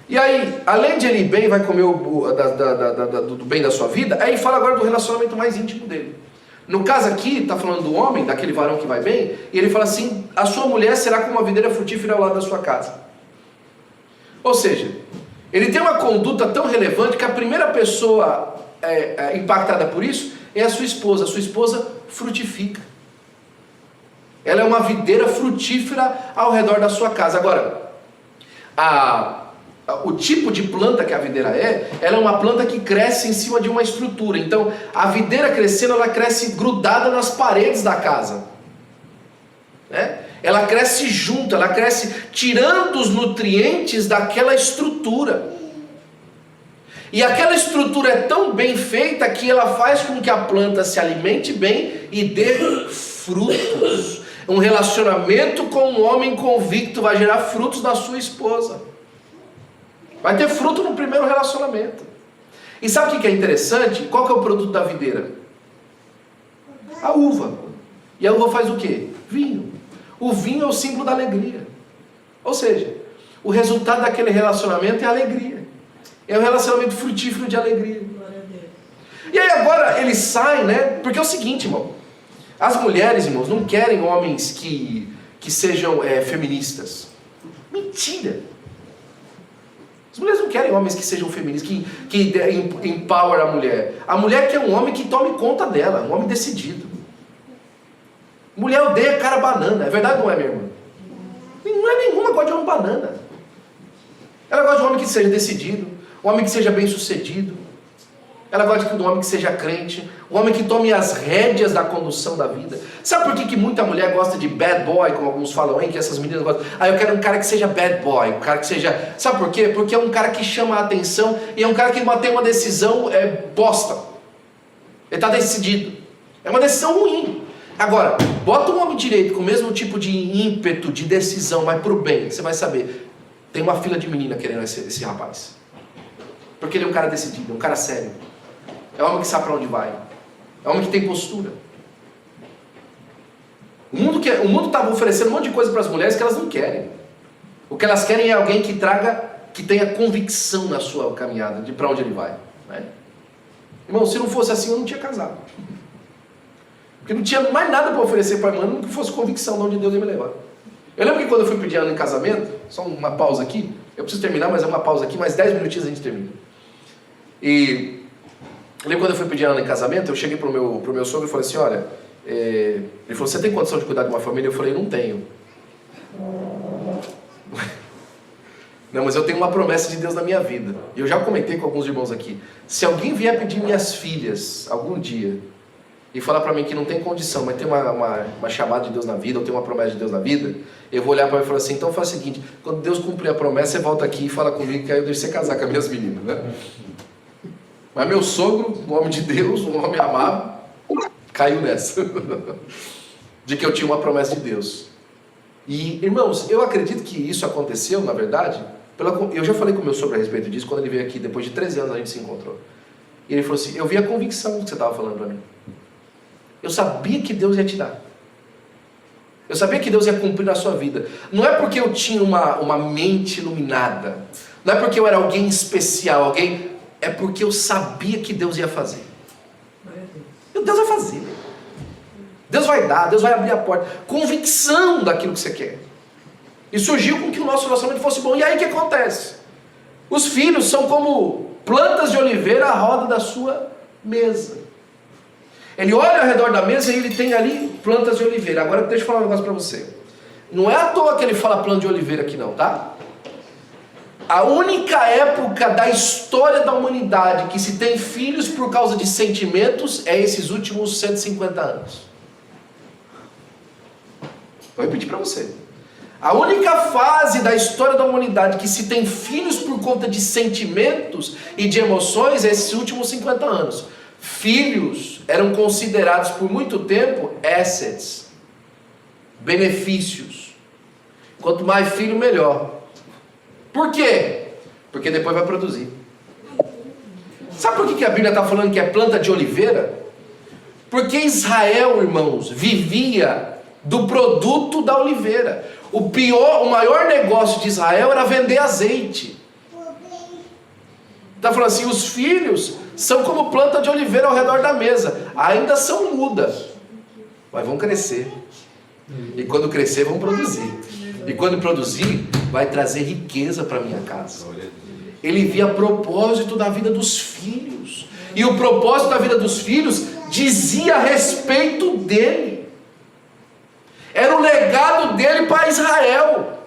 E aí, além de ele ir bem, vai comer do bem da sua vida, aí fala agora do relacionamento mais íntimo dele. No caso aqui, está falando do homem, daquele varão que vai bem, e ele fala assim: a sua mulher será como uma videira frutífera ao lado da sua casa. Ou seja, ele tem uma conduta tão relevante que a primeira pessoa impactada por isso é a sua esposa. A sua esposa frutifica. Ela é uma videira frutífera ao redor da sua casa. Agora, o tipo de planta que a videira ela é uma planta que cresce em cima de uma estrutura. Então, a videira crescendo, ela cresce grudada nas paredes da casa, né? Ela cresce junto, ela cresce tirando os nutrientes daquela estrutura. E aquela estrutura é tão bem feita que ela faz com que a planta se alimente bem e dê frutos. Um relacionamento com um homem convicto vai gerar frutos na sua esposa. Vai ter fruto no primeiro relacionamento. E sabe o que é interessante? Qual que é o produto da videira? A uva. E a uva faz o quê? Vinho. O vinho é o símbolo da alegria. Ou seja, o resultado daquele relacionamento é alegria. É um relacionamento frutífero de alegria.
Glória a Deus.
E aí agora ele sai, né? Porque é o seguinte, irmão. As mulheres, irmãos, não querem homens que sejam feministas. Mentira. As mulheres não querem homens que sejam feministas, que empower a mulher. A mulher quer um homem que tome conta dela, um homem decidido. Mulher odeia cara banana, é verdade ou não é, minha irmã? Não é nenhuma, gosta de homem banana. Ela gosta de um homem que seja decidido, um homem que seja bem sucedido. Ela gosta de um homem que seja crente, um homem que tome as rédeas da condução da vida. Sabe por que muita mulher gosta de bad boy, como alguns falam, hein? Que essas meninas gostam. Eu quero um cara que seja bad boy, um cara que seja... Sabe por quê? Porque é um cara que chama a atenção e é um cara que tem uma decisão posta. Ele está decidido. É uma decisão ruim. Agora, bota um homem direito com o mesmo tipo de ímpeto, de decisão, mas pro bem, você vai saber. Tem uma fila de menina querendo esse rapaz. Porque ele é um cara decidido, um cara sério. É um homem que sabe para onde vai. É um homem que tem postura. O mundo está oferecendo um monte de coisa para as mulheres que elas não querem. O que elas querem é alguém que tenha convicção na sua caminhada, de para onde ele vai. Né? Irmão, se não fosse assim, eu não tinha casado. Porque não tinha mais nada para oferecer para a irmã, que fosse convicção de onde Deus ia me levar. Eu lembro que quando eu fui pedir ela em casamento, só uma pausa aqui, eu preciso terminar, mas é uma pausa aqui, mais 10 minutinhos a gente termina. E eu lembro quando eu fui pedir ela em casamento, eu cheguei pro meu sogro e falei assim, olha, ele falou, você tem condição de cuidar de uma família? Eu falei, não tenho. Não, mas eu tenho uma promessa de Deus na minha vida. E eu já comentei com alguns irmãos aqui. Se alguém vier pedir minhas filhas algum dia e falar para mim que não tem condição, mas tem uma chamada de Deus na vida, ou tem uma promessa de Deus na vida, eu vou olhar para ele e falar assim, então faz o seguinte, quando Deus cumprir a promessa, você volta aqui e fala comigo que aí eu deixo você casar com as minhas meninas, né? Mas meu sogro, um homem de Deus, um homem amado, caiu nessa. De que eu tinha uma promessa de Deus. E, irmãos, eu acredito que isso aconteceu, na verdade, eu já falei com o meu sogro a respeito disso, quando ele veio aqui, depois de 13 anos a gente se encontrou. E ele falou assim, eu vi a convicção que você estava falando para mim. Eu sabia que Deus ia te dar. Eu sabia que Deus ia cumprir na sua vida. Não é porque eu tinha uma mente iluminada. Não é porque eu era alguém especial, é porque eu sabia que Deus ia fazer. Deus vai fazer. Deus vai dar, Deus vai abrir a porta. Convicção daquilo que você quer. E surgiu com que o nosso relacionamento fosse bom. E aí o que acontece? Os filhos são como plantas de oliveira à roda da sua mesa. Ele olha ao redor da mesa e ele tem ali plantas de oliveira. Agora deixa eu falar um negócio para você. Não é à toa que ele fala planta de oliveira aqui não, tá? A única época da história da humanidade que se tem filhos por causa de sentimentos é esses últimos 150 anos. Vou repetir para você. A única fase da história da humanidade que se tem filhos por conta de sentimentos e de emoções é esses últimos 50 anos. Filhos eram considerados por muito tempo assets, benefícios. Quanto mais filho, melhor. Por quê? Porque depois vai produzir. Sabe por que a Bíblia está falando que é planta de oliveira? Porque Israel, irmãos, vivia do produto da oliveira. O maior negócio de Israel era vender azeite. Está falando assim, os filhos são como planta de oliveira ao redor da mesa. Ainda são mudas, mas vão crescer. E quando crescer, vão produzir. E quando produzir, vai trazer riqueza para minha casa. Ele via propósito da vida dos filhos. E o propósito da vida dos filhos dizia a respeito dele. Era o legado dele para Israel.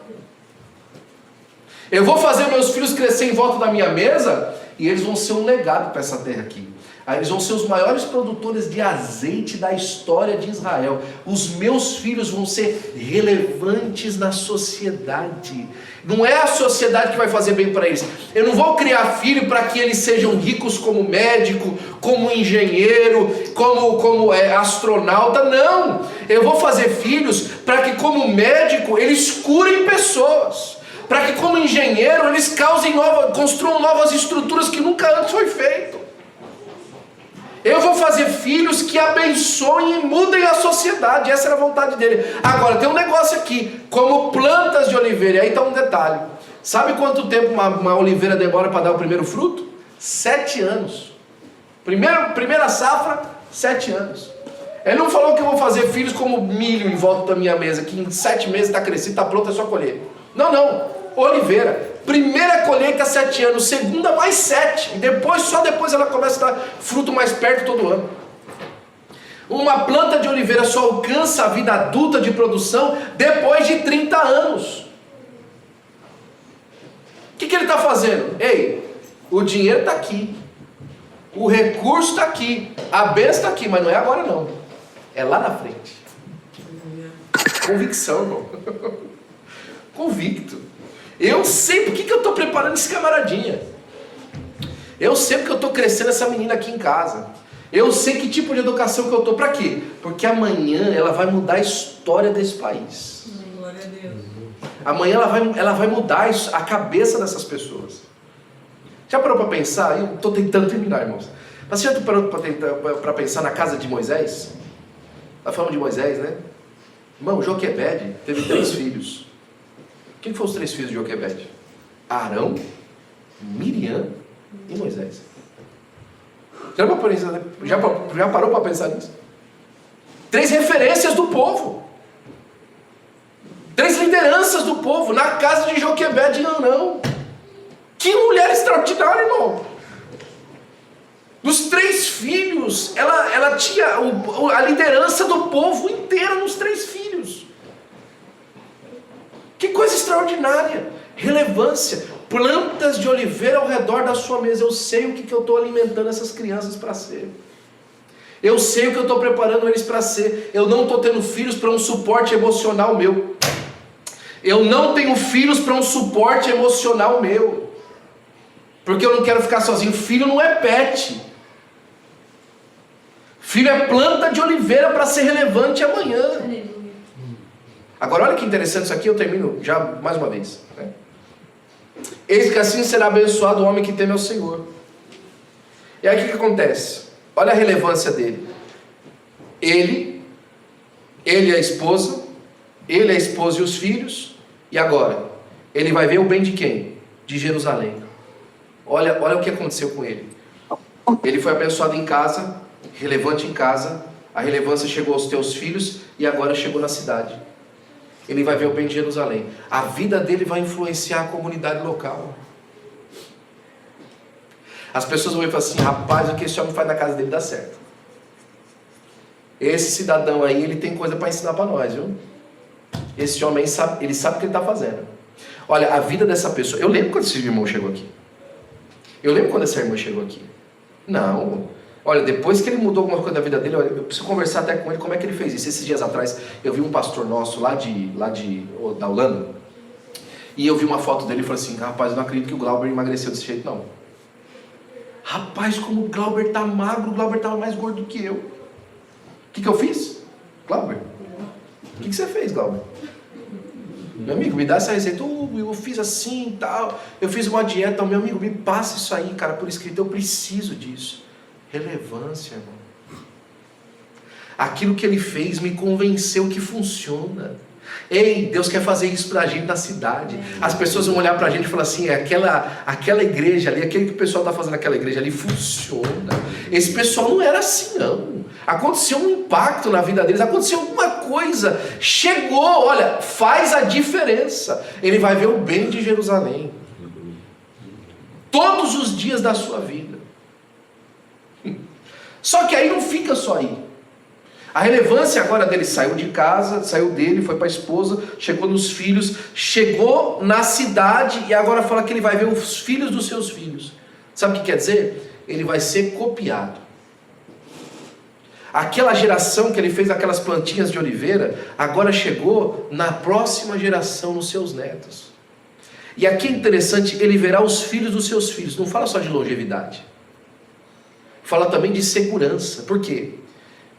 Eu vou fazer meus filhos crescer em volta da minha mesa e eles vão ser um legado para essa terra aqui. Aí eles vão ser os maiores produtores de azeite da história de Israel. Os meus filhos vão ser relevantes na sociedade. Não é a sociedade que vai fazer bem para eles. Eu não vou criar filho para que eles sejam ricos como médico, como engenheiro, como astronauta. Não! Eu vou fazer filhos para que como médico eles curem pessoas. Para que como engenheiro eles construam novas estruturas que nunca antes foi feito. Eu vou fazer filhos que abençoem e mudem a sociedade. Essa era a vontade dele. Agora, tem um negócio aqui. Como plantas de oliveira. E aí está um detalhe. Sabe quanto tempo uma oliveira demora para dar o primeiro fruto? 7 anos. Primeira safra, 7 anos. Ele não falou que eu vou fazer filhos como milho em volta da minha mesa. Que em 7 meses está crescido, está pronto, é só colher. Não. Oliveira. Primeira colheita 7 anos, segunda mais 7, e só depois ela começa a dar fruto mais perto todo ano. Uma planta de oliveira só alcança a vida adulta de produção depois de 30 anos. O que ele está fazendo? Ei, o dinheiro está aqui, O recurso está aqui, a bênção está aqui, mas não é agora não. É lá na frente. Convicção, irmão. Convicto. Eu sei por que eu estou preparando esse camaradinha. Eu sei porque eu estou crescendo essa menina aqui em casa. Eu sei que tipo de educação que eu estou. Para quê? Porque amanhã ela vai mudar a história desse país.
Glória a Deus.
Amanhã ela vai mudar a cabeça dessas pessoas. Já parou para pensar? Eu estou tentando terminar, irmãos. Mas você já parou para pensar na casa de Moisés? Na fama de Moisés, né? Irmão, Joquebede teve 3 filhos. Quem foram os 3 filhos de Joquebede? Arão, Miriam e Moisés. Já parou para pensar nisso? 3 referências do povo. 3 lideranças do povo na casa de Joquebede e Arão. Que mulher extraordinária, irmão. Dos 3 filhos, ela tinha a liderança do povo inteiro nos 3 filhos. Que coisa extraordinária. Relevância. Plantas de oliveira ao redor da sua mesa. Eu sei o que eu estou alimentando essas crianças para ser. Eu sei o que eu estou preparando eles para ser. Eu não estou tendo filhos para um suporte emocional meu. Eu não tenho filhos para um suporte emocional meu. Porque eu não quero ficar sozinho. Filho não é pet. Filho é planta de oliveira para ser relevante amanhã. Agora olha que interessante isso aqui, eu termino já mais uma vez, né? Eis que assim será abençoado o homem que teme ao Senhor. E aí o que acontece? Olha a relevância dele. Ele e a esposa, ele, a esposa e os filhos, e agora? Ele vai ver o bem de quem? De Jerusalém. Olha o que aconteceu com ele. Ele foi abençoado em casa, relevante em casa, a relevância chegou aos teus filhos e agora chegou na cidade. Ele vai ver o bem de Jerusalém. A vida dele vai influenciar a comunidade local. As pessoas vão falar assim: rapaz, o que esse homem faz na casa dele dá certo. Esse cidadão aí, ele tem coisa para ensinar para nós, viu? Esse homem sabe, ele sabe o que ele está fazendo. Olha, a vida dessa pessoa. Eu lembro quando esse irmão chegou aqui. Eu lembro quando essa irmã chegou aqui. Não. Olha, depois que ele mudou alguma coisa da vida dele, olha, eu preciso conversar até com ele como é que ele fez isso. Esses dias atrás, eu vi um pastor nosso da Holanda, e eu vi uma foto dele e falei assim: rapaz, eu não acredito que o Glauber emagreceu desse jeito, não. Rapaz, como o Glauber tá magro, o Glauber estava mais gordo do que eu. O que eu fiz? Glauber, o que você fez, Glauber? Meu amigo, me dá essa receita. Eu fiz assim e tal, eu fiz uma dieta. Meu amigo, me passa isso aí, cara, por escrito. Eu preciso disso. Relevância, irmão. Aquilo que ele fez me convenceu que funciona. Ei, Deus quer fazer isso pra gente na cidade. As pessoas vão olhar pra gente e falar assim: aquela igreja ali, aquele que o pessoal está fazendo naquela igreja ali funciona. Esse pessoal não era assim, não. Aconteceu um impacto na vida deles, aconteceu alguma coisa, chegou, olha, faz a diferença. Ele vai ver o bem de Jerusalém todos os dias da sua vida. Só que aí não fica só aí. A relevância agora dele saiu de casa, saiu dele, foi para a esposa, chegou nos filhos, chegou na cidade e agora fala que ele vai ver os filhos dos seus filhos. Sabe o que quer dizer? Ele vai ser copiado. Aquela geração que ele fez aquelas plantinhas de oliveira, agora chegou na próxima geração, nos seus netos. E aqui é interessante, ele verá os filhos dos seus filhos. Não fala só de longevidade. Fala também de segurança. Por quê?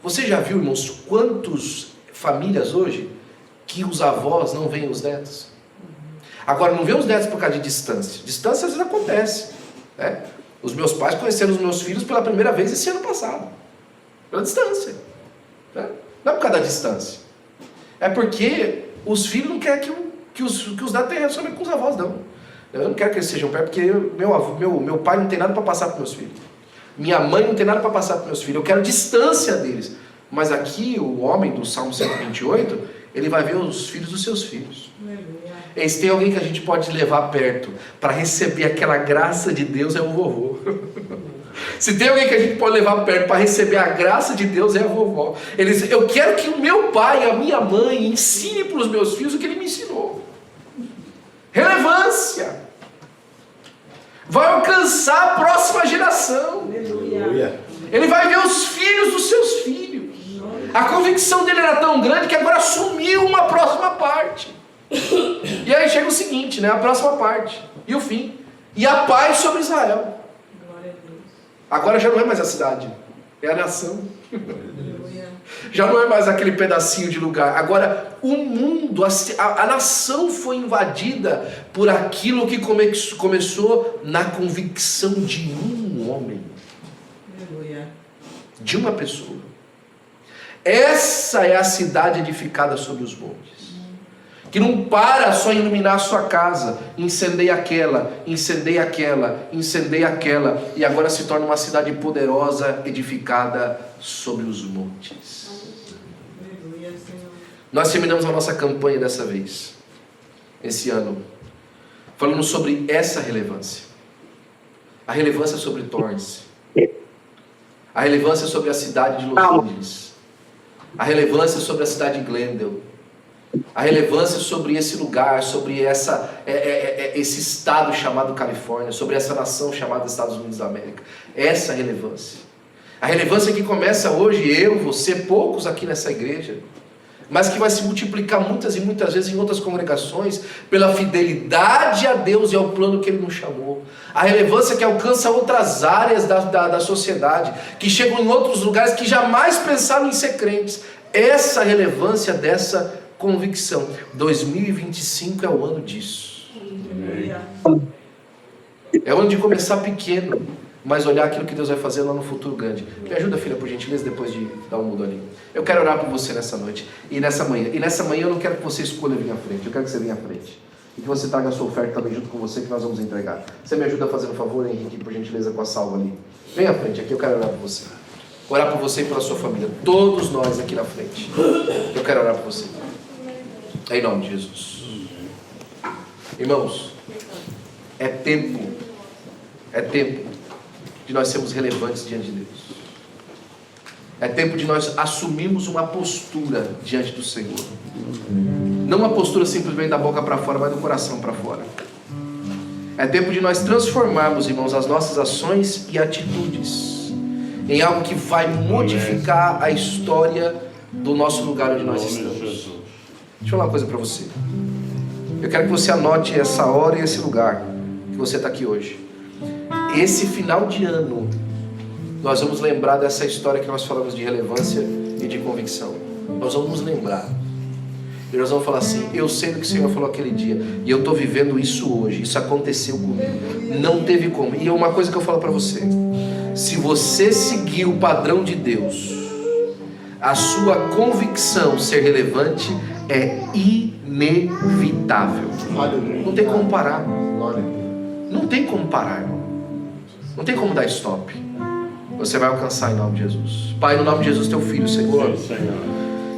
Você já viu, irmãos, quantas famílias hoje que os avós não veem os netos? Agora, não vê os netos por causa de distância. Distância às vezes acontece, né? Os meus pais conheceram os meus filhos pela primeira vez esse ano passado. Pela distância, né? Não é por causa da distância. É porque os filhos não querem que os netos tenham relacionamento com os avós, não. Eu não quero que eles sejam perto, porque meu pai não tem nada para passar para os meus filhos. Minha mãe não tem nada para passar para meus filhos. Eu quero distância deles. Mas aqui o homem do Salmo 128, ele vai ver os filhos dos seus filhos. E se tem alguém que a gente pode levar perto para receber aquela graça de Deus, é o vovô. Se tem alguém que a gente pode levar perto para receber a graça de Deus, é a vovó. Eu quero que o meu pai, a minha mãe, ensine para os meus filhos o que ele me ensinou. Relevância. vai alcançar a próxima geração.
Aleluia.
Ele vai ver os filhos dos seus filhos. A convicção dele era tão grande que agora assumiu uma próxima parte. E aí chega o seguinte, né? A próxima parte. E o fim. E a paz sobre Israel.
Glória a Deus.
Agora já não é mais a cidade. É a nação.
Aleluia.
Já não é mais aquele pedacinho de lugar. Agora o mundo, a nação foi invadida por aquilo que começou na convicção de um homem.
Aleluia.
De uma pessoa. Essa é a cidade edificada sobre os montes. Que não para só em iluminar a sua casa, incendeia aquela, incendeia aquela, incendeia aquela, e agora se torna uma cidade poderosa, edificada sobre os montes.
Aleluia, Senhor.
Nós terminamos a nossa campanha dessa vez, esse ano, falando sobre essa relevância. A relevância sobre Torrance. A relevância sobre a cidade de Los Angeles. A relevância sobre a cidade de Glendale. A relevância sobre esse lugar, sobre esse estado chamado Califórnia, sobre essa nação chamada Estados Unidos da América. Essa relevância. A relevância que começa hoje, eu, você, poucos aqui nessa igreja, mas que vai se multiplicar muitas e muitas vezes em outras congregações, pela fidelidade a Deus e ao plano que Ele nos chamou. A relevância que alcança outras áreas da sociedade, que chegam em outros lugares que jamais pensaram em ser crentes. Essa relevância dessa convicção. 2025 é o ano disso.
Aleluia.
É o ano de começar pequeno, mas olhar aquilo que Deus vai fazer lá no futuro grande. Me ajuda, filha, por gentileza, depois de dar um mudo ali. Eu quero orar por você nessa noite e nessa manhã. E nessa manhã eu não quero que você escolha vir à frente, eu quero que você venha à frente. E que você traga a sua oferta também junto com você, que nós vamos entregar. Você me ajuda fazendo um favor, Henrique, por gentileza, com a salva ali. Vem à frente, aqui eu quero orar por você. Orar por você e pela sua família. Todos nós aqui na frente. Eu quero orar por você. Em nome de Jesus. Irmãos, é tempo de nós sermos relevantes diante de Deus. É tempo de nós assumirmos uma postura diante do Senhor. Não uma postura simplesmente da boca para fora, mas do coração para fora. É tempo de nós transformarmos, irmãos, as nossas ações e atitudes em algo que vai modificar a história do nosso lugar onde nós estamos. Deixa eu falar uma coisa para você. Eu quero que você anote essa hora e esse lugar que você está aqui hoje. Esse final de ano, nós vamos lembrar dessa história que nós falamos de relevância e de convicção. Nós vamos lembrar. E nós vamos falar assim: eu sei do que o Senhor falou aquele dia, e eu estou vivendo isso hoje. Isso aconteceu comigo. Não teve como. E é uma coisa que eu falo para você: se você seguir o padrão de Deus, a sua convicção ser relevante é inevitável. Não tem como parar. Não tem como parar, irmão. Não tem como dar stop. Você vai alcançar em nome de Jesus. Pai, no nome de Jesus, teu filho, Senhor,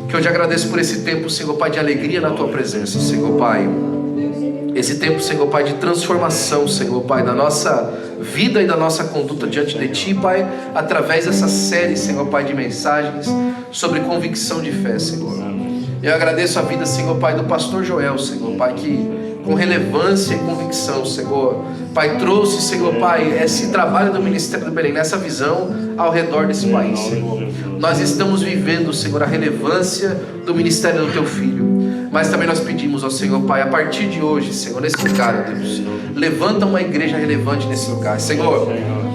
que eu te agradeço por esse tempo, Senhor Pai, de alegria na tua presença, Senhor Pai. Esse tempo, Senhor Pai, de transformação, Senhor Pai, da nossa vida e da nossa conduta diante de Ti, Pai, através dessa série, Senhor Pai, de mensagens sobre convicção de fé, Senhor. Eu agradeço a vida, Senhor Pai, do pastor Joel, Senhor Pai, que com relevância e convicção, Senhor Pai, trouxe, Senhor Pai, esse trabalho do Ministério do Belém, nessa visão ao redor desse país, Senhor. Nós estamos vivendo, Senhor, a relevância do Ministério do Teu Filho, mas também nós pedimos ao Senhor Pai, a partir de hoje, Senhor, nesse lugar, ó Deus, levanta uma igreja relevante nesse lugar, Senhor.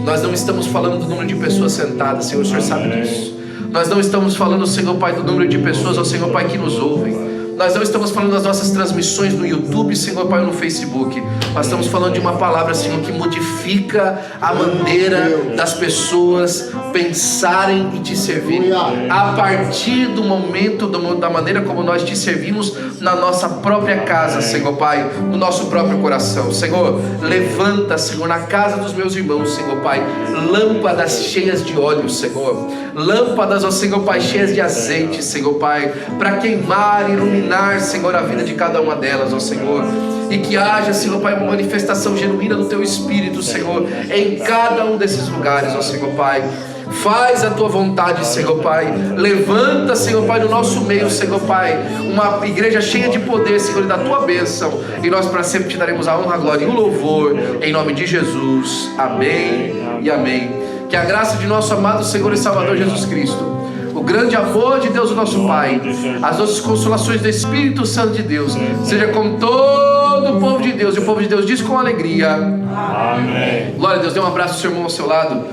Nós não estamos falando do número de pessoas sentadas, Senhor, o Senhor sabe disso. Nós não estamos falando, Senhor Pai, do número de pessoas, ó Senhor Pai, que nos ouvem. Nós não estamos falando das nossas transmissões no YouTube, Senhor Pai, ou no Facebook. Nós estamos falando de uma palavra, Senhor, que modifica a maneira das pessoas pensarem e te servirem. A partir do momento, da maneira como nós te servimos na nossa própria casa, Senhor Pai, no nosso próprio coração. Senhor, levanta, Senhor, na casa dos meus irmãos, Senhor Pai, lâmpadas cheias de óleo, Senhor. Lâmpadas, ó Senhor Pai, cheias de azeite, Senhor Pai, para queimar e iluminar, Senhor, a vida de cada uma delas, ó Senhor. E que haja, Senhor Pai, uma manifestação genuína do Teu Espírito, Senhor, em cada um desses lugares, ó Senhor Pai. Faz a tua vontade, Senhor Pai. Levanta, Senhor Pai, no nosso meio, Senhor Pai, uma igreja cheia de poder, Senhor, e da tua bênção. E nós para sempre te daremos a honra, a glória e o louvor, em nome de Jesus. Amém e amém. Que a graça de nosso amado Senhor e Salvador Jesus Cristo, o grande amor de Deus, o nosso Pai, as nossas consolações do Espírito Santo de Deus, seja com todo o povo de Deus. E o povo de Deus diz com alegria: amém. Glória a Deus. Dê um abraço ao seu irmão ao seu lado.